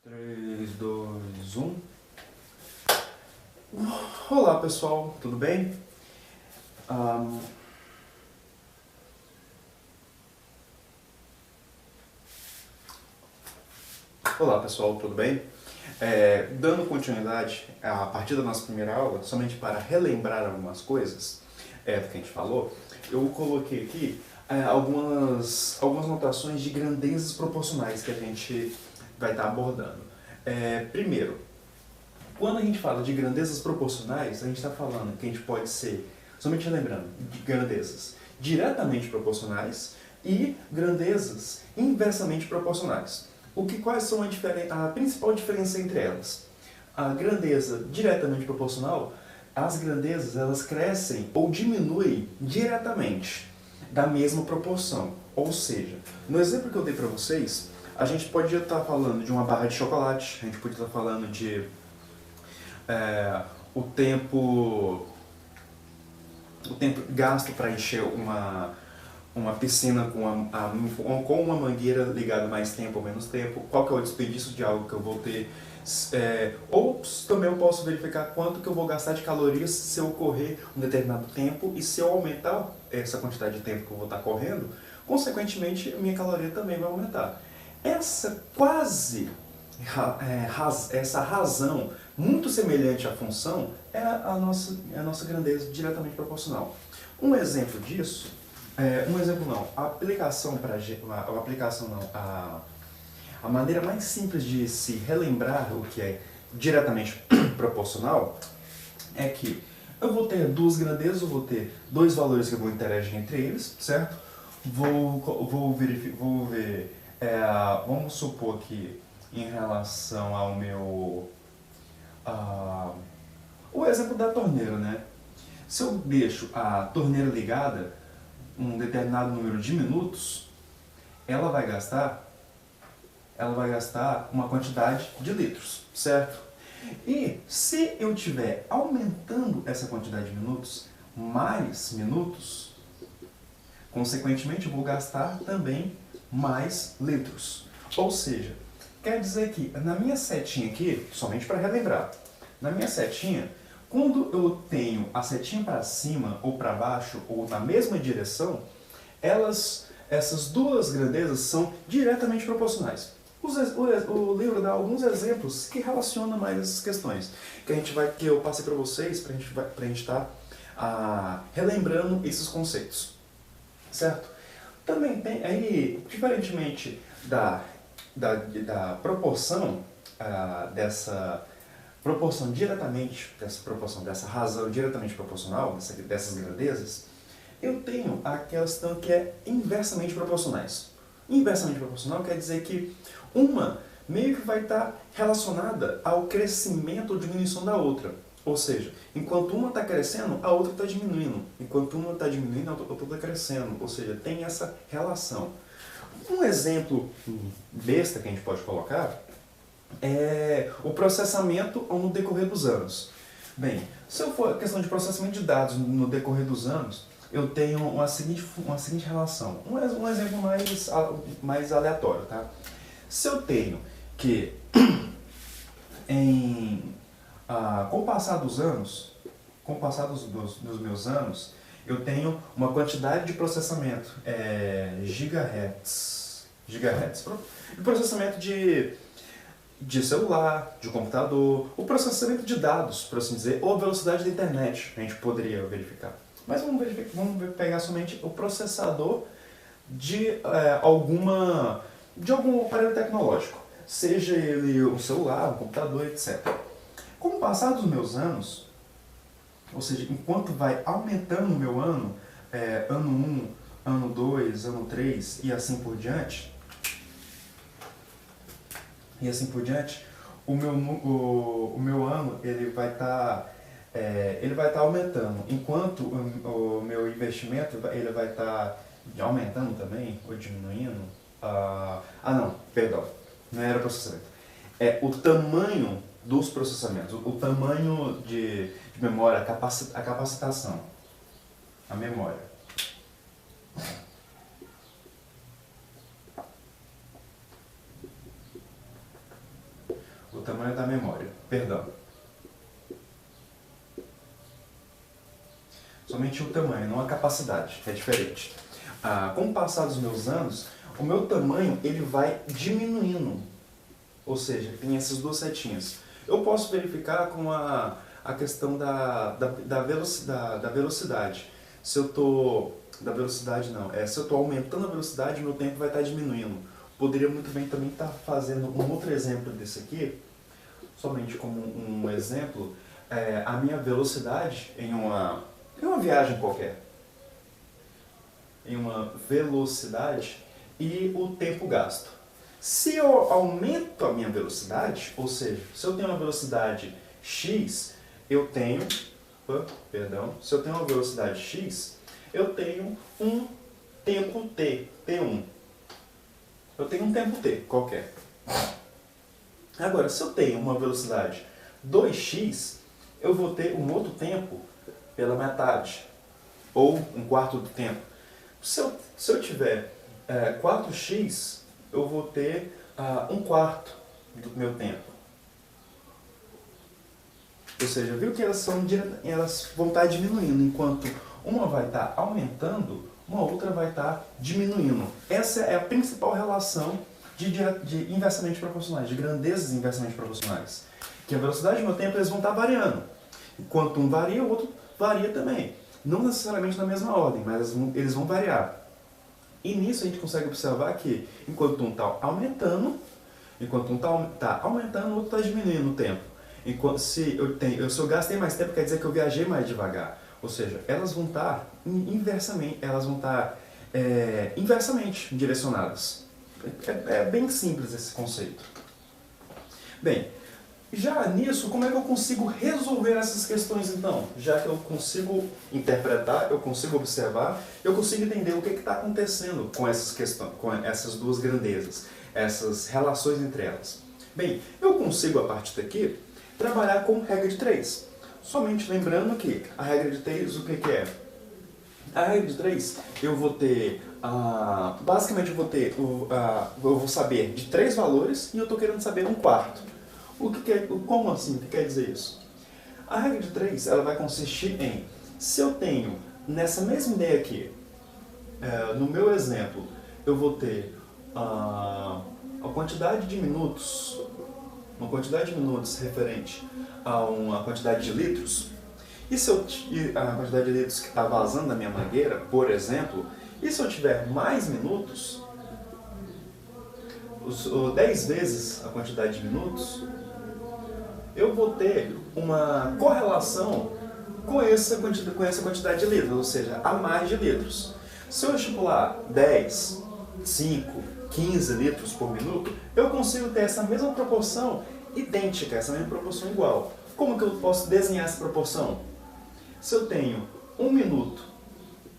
3, 2, 1. Olá pessoal, tudo bem? Olá pessoal, tudo bem? Dando continuidade a partir da nossa primeira aula, somente para relembrar algumas coisas do que a gente falou, eu coloquei aqui algumas notações de grandezas proporcionais que a gente vai estar abordando. Primeiro, quando a gente fala de grandezas proporcionais, a gente está falando que a gente pode ser, somente lembrando, de grandezas diretamente proporcionais e grandezas inversamente proporcionais. Quais são a principal diferença entre elas? A grandeza diretamente proporcional, as grandezas elas crescem ou diminuem diretamente da mesma proporção. Ou seja, no exemplo que eu dei para vocês, a gente podia estar falando de uma barra de chocolate, a gente podia estar falando de o tempo gasto para encher uma piscina com uma mangueira ligada mais tempo ou menos tempo, qual que é o desperdício de algo que eu vou ter, ou também eu posso verificar quanto que eu vou gastar de calorias se eu correr um determinado tempo, e se eu aumentar essa quantidade de tempo que eu vou estar correndo, consequentemente a minha caloria também vai aumentar. Essa razão muito semelhante à função é a nossa grandeza diretamente proporcional. Um exemplo disso, a maneira mais simples de se relembrar o que é diretamente proporcional é que eu vou ter duas grandezas, eu vou ter dois valores que eu vou interagir entre eles, certo? Vamos supor que em relação ao meu... o exemplo da torneira, né? Se eu deixo a torneira ligada um determinado número de minutos, ela vai gastar uma quantidade de litros, certo? E se eu estiver aumentando essa quantidade de minutos, mais minutos, consequentemente eu vou gastar também mais litros. Ou seja, quer dizer que na minha setinha aqui, somente para relembrar, na minha setinha, quando eu tenho a setinha para cima ou para baixo ou na mesma direção, essas duas grandezas são diretamente proporcionais. O livro dá alguns exemplos que relacionam mais essas questões, que eu passei para vocês, para a gente estar relembrando esses conceitos, certo? Também tem aí, diferentemente da proporção dessa razão diretamente proporcional, dessas grandezas, eu tenho a questão que é inversamente proporcionais. Inversamente proporcional quer dizer que uma meio que vai estar relacionada ao crescimento ou diminuição da outra. Ou seja, enquanto uma está crescendo, a outra está diminuindo. Enquanto uma está diminuindo, a outra está crescendo. Ou seja, tem essa relação. Um exemplo besta que a gente pode colocar é o processamento no decorrer dos anos. Bem, se eu for a questão de processamento de dados no decorrer dos anos, eu tenho uma seguinte relação. Um exemplo mais aleatório, tá? Se eu tenho que, com o passar dos anos, dos meus anos, eu tenho uma quantidade de processamento, gigahertz, de processamento de celular, de computador, o processamento de dados, por assim dizer, ou a velocidade da internet, a gente poderia verificar. Mas vamos pegar somente o processador de algum aparelho tecnológico, seja ele um celular, um computador, etc. Com o passar dos meus anos, ou seja, enquanto vai aumentando o meu ano, ano 1, ano 2, ano 3 e assim por diante, o meu ano ele vai estar aumentando, enquanto o meu investimento ele vai estar aumentando também, ou diminuindo. Não, perdão, não era processamento. É o tamanho dos processamentos, o tamanho de memória, a capacitação, a memória. tamanho da memória, perdão. Somente o tamanho, não a capacidade, é diferente. Com o passar dos meus anos, o meu tamanho ele vai diminuindo. Ou seja, tem essas duas setinhas. Eu posso verificar com a questão da velocidade. Se eu estou... Da velocidade não. Se eu estou aumentando a velocidade, meu tempo vai estar diminuindo. Poderia muito bem também estar fazendo um outro exemplo desse aqui, somente como um exemplo, a minha velocidade em uma viagem qualquer. Em uma velocidade e o tempo gasto. Se eu aumento a minha velocidade, ou seja, se eu tenho uma velocidade x, eu tenho, se eu tenho uma velocidade x, eu tenho um tempo t, t1. Eu tenho um tempo t qualquer. Agora, se eu tenho uma velocidade 2x, eu vou ter um outro tempo pela metade, ou um quarto do tempo. Se eu tiver 4x, eu vou ter um quarto do meu tempo. Ou seja, viu que elas vão estar diminuindo, enquanto uma vai estar aumentando, uma outra vai estar diminuindo. Essa é a principal relação de inversamente proporcionais, de grandezas inversamente proporcionais. Que a velocidade do meu tempo eles vão estar variando. Enquanto um varia, o outro varia também. Não necessariamente na mesma ordem, mas eles vão variar. E nisso a gente consegue observar que enquanto um está aumentando, o outro está diminuindo o tempo. Enquanto se eu gastei mais tempo, quer dizer que eu viajei mais devagar. Ou seja, elas vão estar inversamente direcionadas. É bem simples esse conceito. Bem, já nisso, como é que eu consigo resolver essas questões então? Já que eu consigo interpretar, eu consigo observar, eu consigo entender o que está acontecendo com essas questões, com essas duas grandezas, essas relações entre elas. Bem, eu consigo a partir daqui trabalhar com regra de 3. Somente lembrando que a regra de 3, o que é? A regra de 3, eu vou ter, basicamente eu vou saber de 3 valores e eu estou querendo saber um quarto. Como assim? O que quer dizer isso? A regra de 3 ela vai consistir em, se eu tenho, nessa mesma ideia aqui, no meu exemplo, eu vou ter a quantidade de minutos, uma quantidade de minutos referente a uma quantidade de litros, e a quantidade de litros que está vazando da minha mangueira, por exemplo, e se eu tiver mais minutos, 10 vezes a quantidade de minutos, eu vou ter uma correlação com essa quantidade de litros, ou seja, a mais de litros. Se eu estipular 10, 5, 15 litros por minuto, eu consigo ter essa mesma proporção idêntica, essa mesma proporção igual. Como que eu posso desenhar essa proporção? Se eu tenho 1 minuto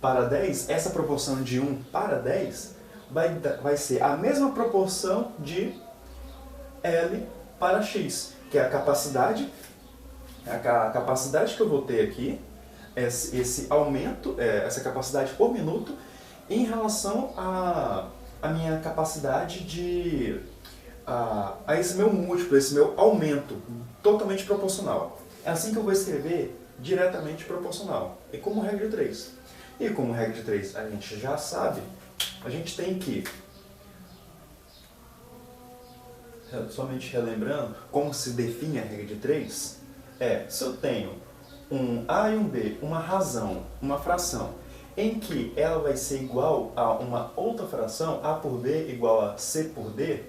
para 10, essa proporção de 1 para 10 vai ser a mesma proporção de L para X, que é a capacidade que eu vou ter aqui, esse aumento, essa capacidade por minuto, em relação à minha capacidade a esse meu múltiplo, esse meu aumento, totalmente proporcional. É assim que eu vou escrever diretamente proporcional, e como regra de 3. E como regra de 3 a gente já sabe, a gente tem que, somente relembrando, como se define a regra de 3, se eu tenho um A e um B, uma razão, uma fração, em que ela vai ser igual a uma outra fração, A por B igual a C por D,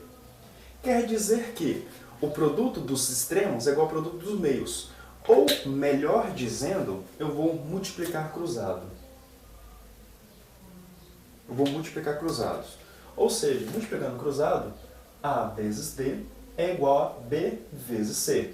quer dizer que o produto dos extremos é igual ao produto dos meios. Ou, melhor dizendo, eu vou multiplicar cruzado. Eu vou multiplicar cruzados. Ou seja, multiplicando cruzado, A vezes D é igual a B vezes C.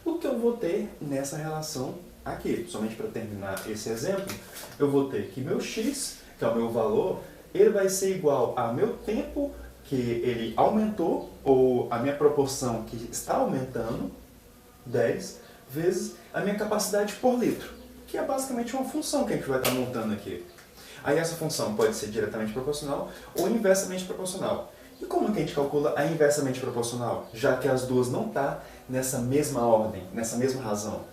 O que eu vou ter nessa relação aqui? Somente para terminar esse exemplo, eu vou ter que meu x, que é o meu valor, ele vai ser igual a meu tempo, que ele aumentou, ou a minha proporção que está aumentando, 10, vezes a minha capacidade por litro, que é basicamente uma função que a gente vai estar montando aqui. Aí essa função pode ser diretamente proporcional ou inversamente proporcional. E como que a gente calcula a inversamente proporcional, já que as duas não estão nessa mesma ordem, nessa mesma razão?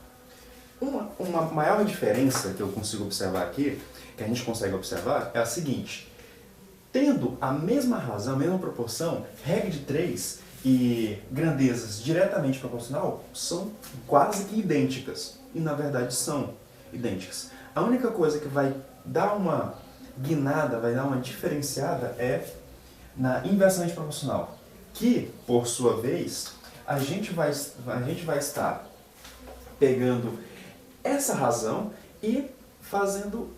Uma maior diferença que eu consigo observar aqui, que a gente consegue observar, é a seguinte. Tendo a mesma razão, a mesma proporção, regra de 3 e grandezas diretamente proporcional são quase que idênticas. E na verdade são idênticas. A única coisa que vai dar uma guinada, vai dar uma diferenciada é na inversamente proporcional, que, por sua vez, a gente vai estar pegando essa razão e fazendo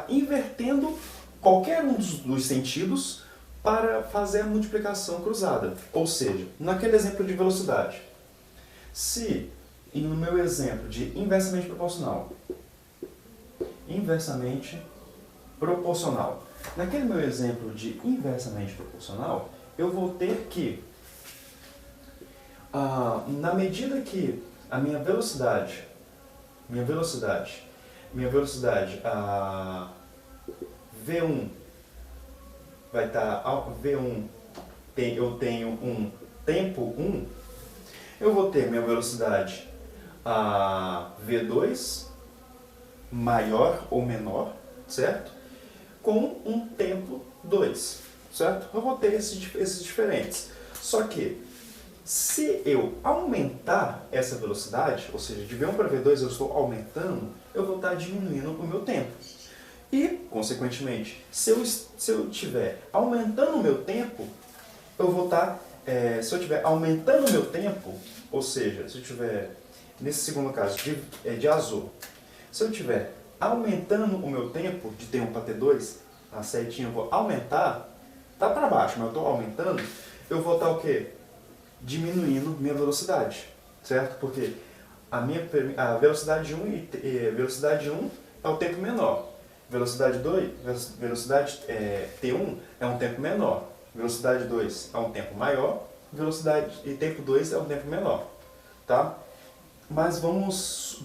invertendo qualquer um dos sentidos para fazer a multiplicação cruzada. Ou seja, naquele exemplo de velocidade, se no meu exemplo de inversamente proporcional, naquele meu exemplo de inversamente proporcional, eu vou ter que, na medida que a minha velocidade V1 vai estar, V1 eu tenho um tempo 1, eu vou ter minha velocidade V2 maior ou menor, certo? Com um tempo 2, certo? Eu vou ter esses diferentes. Só que, se eu aumentar essa velocidade, ou seja, de V1 para V2 eu estou aumentando, eu vou estar diminuindo o meu tempo. E, consequentemente, se eu estiver aumentando o meu tempo, eu vou estar, se eu estiver aumentando o meu tempo, ou seja, se eu estiver, nesse segundo caso, de azul, se eu estiver aumentando o meu tempo de T1 para T2, a setinha eu vou aumentar, tá para baixo, mas eu estou aumentando, eu vou estar o quê? Diminuindo minha velocidade, certo? Porque a velocidade 1 velocidade 1 é o tempo menor. Velocidade T1 é um tempo menor. Velocidade 2 é um tempo maior. Tempo 2 é um tempo menor, tá? Mas vamos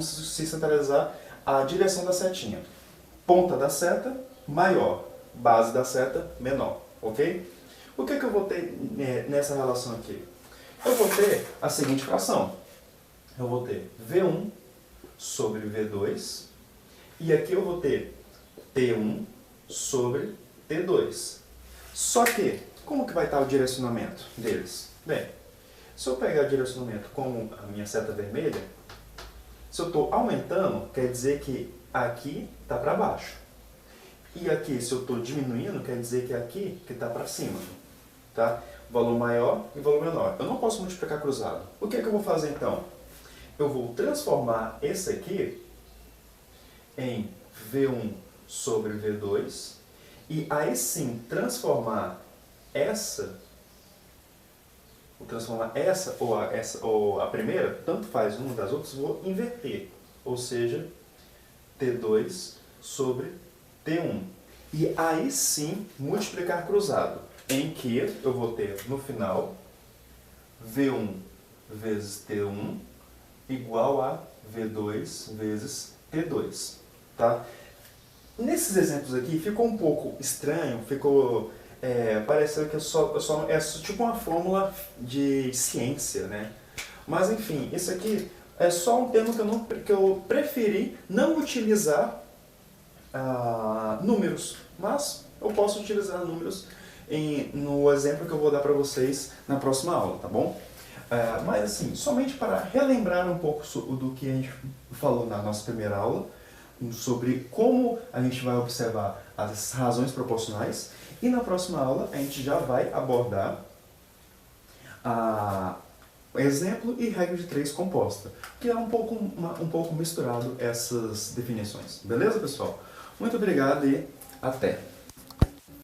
se centralizar a direção da setinha. Ponta da seta, maior. Base da seta, menor, ok? O que eu vou ter nessa relação aqui? Eu vou ter a seguinte fração. Eu vou ter V1 sobre V2, e aqui eu vou ter T1 sobre T2. Só que, como que vai estar o direcionamento deles? Bem, se eu pegar o direcionamento como a minha seta vermelha, se eu estou aumentando, quer dizer que aqui está para baixo. E aqui, se eu estou diminuindo, quer dizer que aqui que está para cima. Tá? Valor maior e valor menor. Eu não posso multiplicar cruzado. O que eu vou fazer então? Eu vou transformar esse aqui em V1 sobre V2 e aí sim transformar essa ou a primeira, tanto faz uma das outras, vou inverter. Ou seja, T2 sobre T1. E aí sim multiplicar cruzado, em que eu vou ter no final V1 vezes T1 igual a V2 vezes T2. Tá? Nesses exemplos aqui ficou um pouco estranho, pareceu que é tipo uma fórmula de ciência, né? Mas enfim, isso aqui é só um termo que eu preferi não utilizar números, mas eu posso utilizar números no exemplo que eu vou dar para vocês na próxima aula, tá bom? Mas assim, somente para relembrar um pouco do que a gente falou na nossa primeira aula, sobre como a gente vai observar as razões proporcionais, e na próxima aula a gente já vai abordar exemplo e regra de 3 composta, que é um pouco misturado essas definições. Beleza, pessoal? Muito obrigado e até!